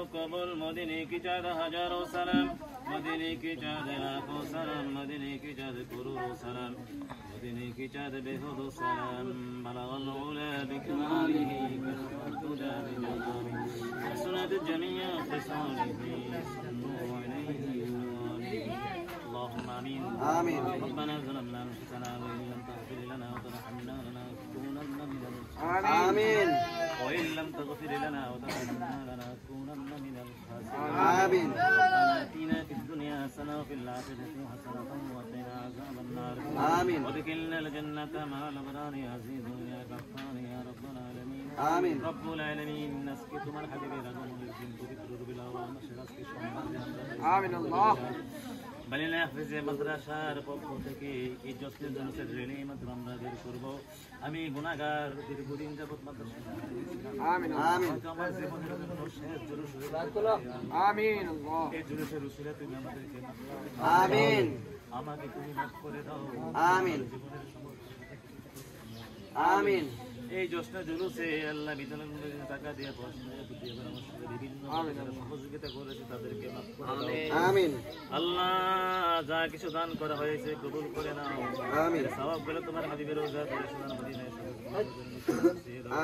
कबूल मदीने की चाँद हजारों सलाम मदीने की चाँद लाखों सलाम मदीने की चाँद करोड़ों सलाम मदीने की चाँद बेहुदों सलाम बलगल उला बिकमालिह कशफतुदा बिजलालिह सुनत जमीअ ख़िसालिह सल्लल्लाहु अलैहि اللهم آمين آمين ربنا ظلمنا أنفسنا وإن لم تغفر لنا وترحمنا لنكونن من الخاسرين آمين وإن لم تغفر لنا وترحمنا لنكونن من الخاسرين آمين ربنا آتنا في الدنيا حسنة وفي الآخرة حسنة وقنا عذاب النار آمين وادخلنا الجنة مع الأبرار يا عزيز يا غفار يا رب العالمين آمين رب العالمين نسكت من حبيب لكم ولكن تذكر بلا ونشرك آمين الله بلنا يحفظ مدرسة পক্ষ থেকে এই জসলের জন্য রেলি মাত্র আমরা বের করব আমি গুনাহগার দীর্ঘদিন যাবত মাদ্রাসা আমিন আমিন আমার জীবনের জন্য শেষ জুলুস আমিন আল্লাহ এই জুলুসের উসিলা তুমি আমাদেরকে আমিন আমাকে তুমি মাফ করে দাও আমিন আমিন এই জোসনা জুলুসে আল্লাহ বিধানের মধ্যে টাকা দিয়ে পড়াশোনা দিয়ে পরামর্শ বিভিন্ন সহযোগিতা করেছে তাদেরকে মাফ করে দাও আমিন আল্লাহ যা কিছু দান করা হয়েছে কবুল করে নাও আমিন সওয়াবগুলো তোমার হাবিবের রওজা সোনার মদিনায়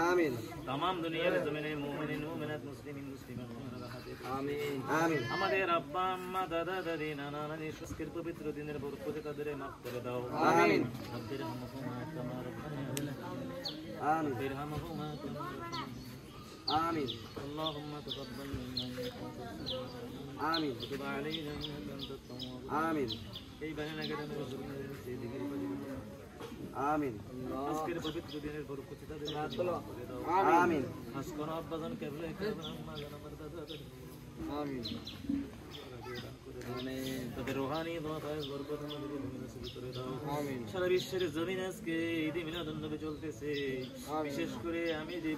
আমিন तमाम দুনিয়ার জমিনে মুমিনিন মুমিনাত মুসলিমিন মুসলিমাত আমিন আমিন আমাদের আব্বা আম্মা দাদা দাদি নানা নানি সুস্কের পবিত্র দিনের বরকতে তাদের মাফ করে দাও আমিন রব্বির হামহুমা কামা রাব্বায়ানি آمين برحمهما آمين اللهم تقبل منا آمين وتب علينا إنك أنت التواب آمين এই বানানা কেন রসুলের সিদ্দিকের পরিবর্তন آمين আজকের পবিত্র দিনের বরকতে তাদের آمين আজকের আব্বাজান কেবলা কেবলা আম্মা জান আমার দাদা آمين তাদের রূহানি দোয়া বরকত আমাদের নসিব করে দাও আমিন সারা বিশ্বের জমিন আজকে ঈদ মিলাদুন নবী চলতেছে বিশেষ করে আমি যে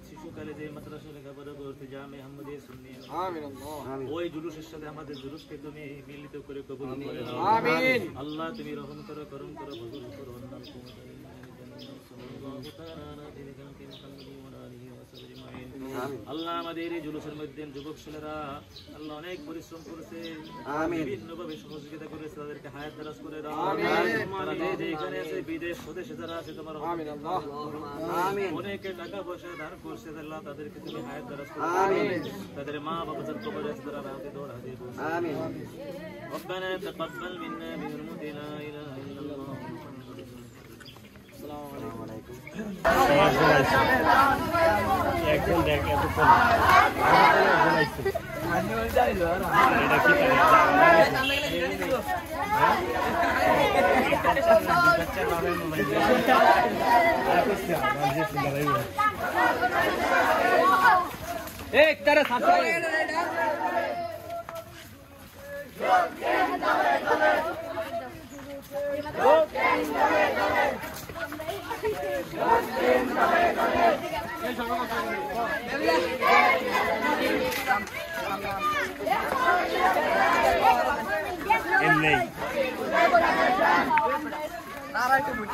শিশুকালে যে মাদ্রাসা লেখাপড়া করতে জামে আহমদিয়া সুন্নি আমিন আল্লাহ ওই জুলুসের সাথে আমাদের জুলুসকে তুমি মিলিত করে কবুল করে দাও আমিন আল্লাহ তুমি রহম করো করম করো কবুল করো আল্লাহ আল্লাহ আমাদের এই জুলুসের মধ্যে যুবক ছেলেরা আল্লাহ অনেক পরিশ্রম করেছে বিভিন্নভাবে সহযোগিতা করেছে তাদেরকে হায়াত দারাজ করে দাও তারা যে এখানে আছে বিদেশ স্বদেশে যারা আছে তোমার অনেকে টাকা পয়সা দান করছে আল্লাহ তাদেরকে তুমি হায়াত দারাজ করো তাদের মা বাবা যারা কবরে আছে তারা রাতে দৌড় হাজির আমিন ربنا تقبل منا بحرمة لا إله إلا الله السلام عليكم একজন দেখ এতক্ষণ एक तरह যোগ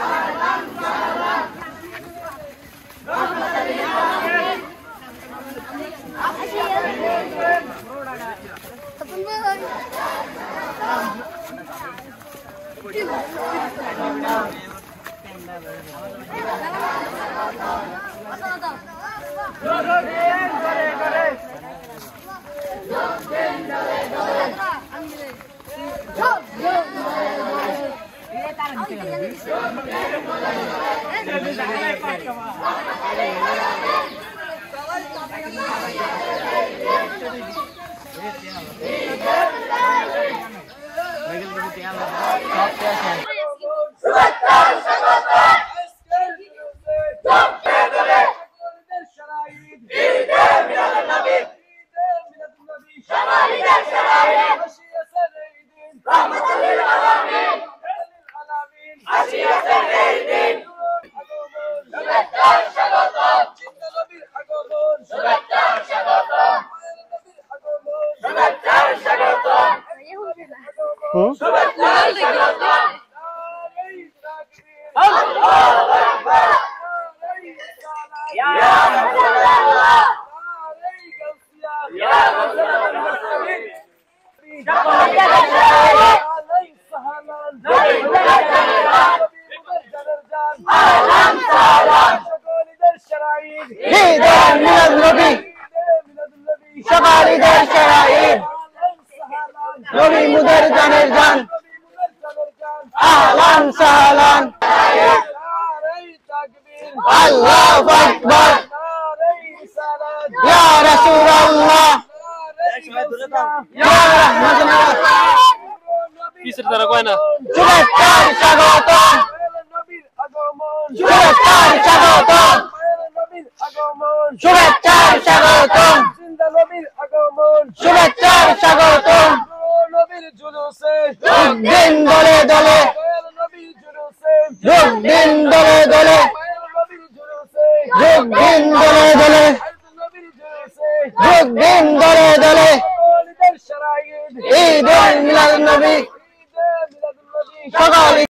দিন দলে দলে